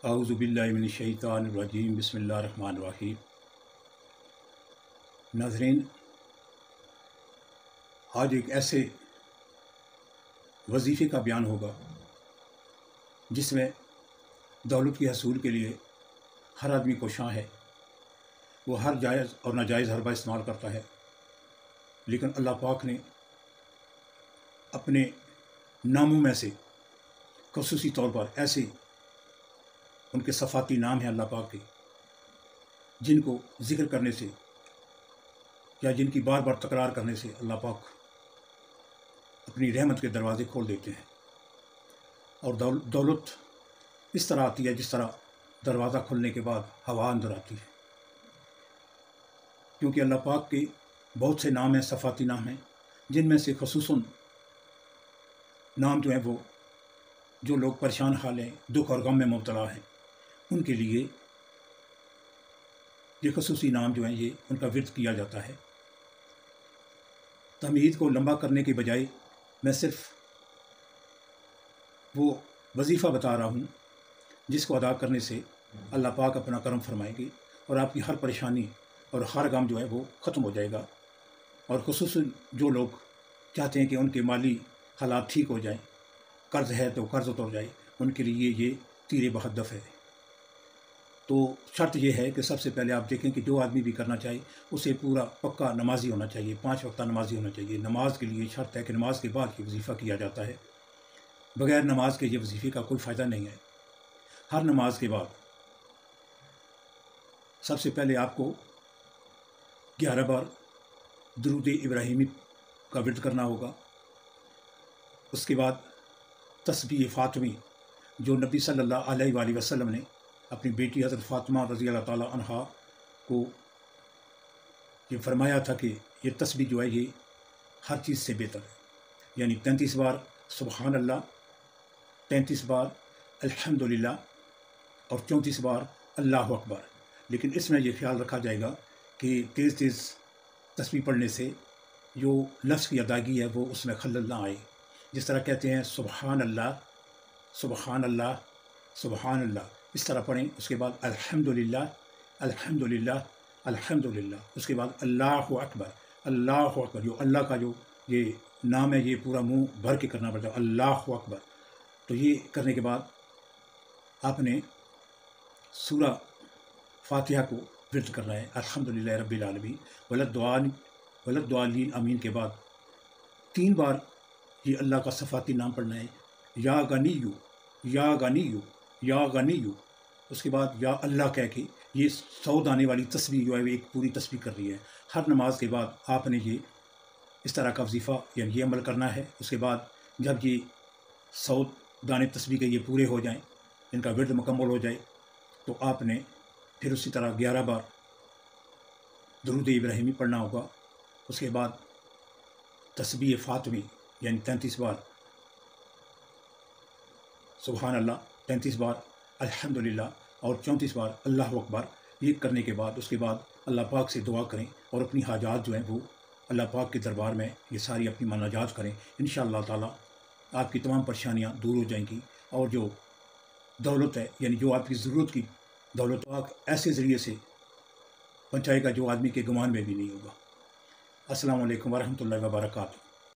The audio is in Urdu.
اعوذ باللہ من الشیطان الرجیم بسم اللہ الرحمن الرحیم۔ ناظرین، آج ایک ایسے وظیفے کا بیان ہوگا جس میں دولت کے حصول کے لیے ہر آدمی کوشاں ہے، وہ ہر جائز اور ناجائز حربہ استعمال کرتا ہے، لیکن اللہ پاک نے اپنے ناموں میں سے خصوصی طور پر ایسے ان کے صفاتی نام ہیں اللہ پاک کے، جن کو ذکر کرنے سے یا جن کی بار بار تکرار کرنے سے اللہ پاک اپنی رحمت کے دروازے کھول دیتے ہیں، اور دولت اس طرح آتی ہے جس طرح دروازہ کھلنے کے بعد ہوا اندر آتی ہے، کیونکہ اللہ پاک کے بہت سے نام ہیں، صفاتی نام ہیں، جن میں سے خصوصاً نام جو ہیں وہ جو لوگ پریشان حال ہیں، دکھ اور غم میں مبتلا ہیں، ان کے لیے یہ خصوصی نام جو ہیں یہ ان کا ورد کیا جاتا ہے۔ تمہید کو لمبا کرنے کے بجائے میں صرف وہ وظیفہ بتا رہا ہوں جس کو ادا کرنے سے اللہ پاک اپنا کرم فرمائیں گے اور آپ کی ہر پریشانی اور ہر غم جو ہے وہ ختم ہو جائے گا، اور خصوصاً جو لوگ چاہتے ہیں کہ ان کے مالی حالات ٹھیک ہو جائیں، قرض ہے تو قرض اتر جائے، ان کے لیے یہ تیر بہدف ہے۔ تو شرط یہ ہے کہ سب سے پہلے آپ دیکھیں کہ جو آدمی بھی کرنا چاہے اسے پورا پکا نمازی ہونا چاہیے، 5 وقتہ نمازی ہونا چاہیے۔ نماز کے لیے شرط ہے کہ نماز کے بعد یہ وظیفہ کیا جاتا ہے، بغیر نماز کے یہ وظیفے کا کوئی فائدہ نہیں ہے۔ ہر نماز کے بعد سب سے پہلے آپ کو 11 بار درود ابراہیمی کا ورد کرنا ہوگا، اس کے بعد تسبیح فاطمی جو نبی صلی اللہ علیہ وآلہ وسلم نے اپنی بیٹی حضرت فاطمہ رضی اللہ تعالی عنہا کو یہ فرمایا تھا کہ یہ تسبیح جو ہے یہ ہر چیز سے بہتر ہے، یعنی 33 بار سبحان اللہ، 33 بار الحمدللہ اور 34 بار اللہ اکبر۔ لیکن اس میں یہ خیال رکھا جائے گا کہ تیز تیز تسبیح پڑھنے سے جو لفظ کی ادائیگی ہے وہ اس میں خلل نہ آئے، جس طرح کہتے ہیں سبحان اللہ سبحان اللہ سبحان اللہ، اس طرح پڑھیں۔ اس کے بعد الحمدللہ الحمدللہ الحمدللہ، اس کے بعد اللہ اکبر اللہ اکبر، جو اللہ کا جو یہ نام ہے یہ پورا منہ بھر کے کرنا پڑتا ہے، اللہ اکبر۔ تو یہ کرنے کے بعد آپ نے سورہ فاتحہ کو ورد کرنا ہے، الحمدللہ رب العالمین ولدعالین امین کے بعد 3 بار یہ اللہ کا صفاتی نام پڑھنا ہے، یا غنیو یا غنیو یا غنیو۔ اس کے بعد یا اللہ کہہ کے یہ 100 دانے والی تسبیح جو ہے وہ ایک پوری تسبیح کر رہی ہے۔ ہر نماز کے بعد آپ نے یہ اس طرح کا وظیفہ یعنی یہ عمل کرنا ہے۔ اس کے بعد جب یہ 100 دانے تسبیح کے یہ پورے ہو جائیں، ان کا ورد مکمل ہو جائے، تو آپ نے پھر اسی طرح 11 بار درود ابراہیمی پڑھنا ہوگا۔ اس کے بعد تسبیح فاطمی یعنی 33 بار سبحان اللہ، 33 بار الحمدللہ اور 34 بار اللہ اکبر۔ یہ کرنے کے بعد اس کے بعد اللہ پاک سے دعا کریں اور اپنی حاجات جو ہیں وہ اللہ پاک کے دربار میں یہ ساری اپنی مناجات کریں، انشاءاللہ تعالیٰ آپ کی تمام پریشانیاں دور ہو جائیں گی، اور جو دولت ہے یعنی جو آپ کی ضرورت کی دولت پاک ایسے ذریعے سے پہنچائے گا جو آدمی کے گمان میں بھی نہیں ہوگا۔ السلام علیکم ورحمۃ اللہ وبرکاتہ۔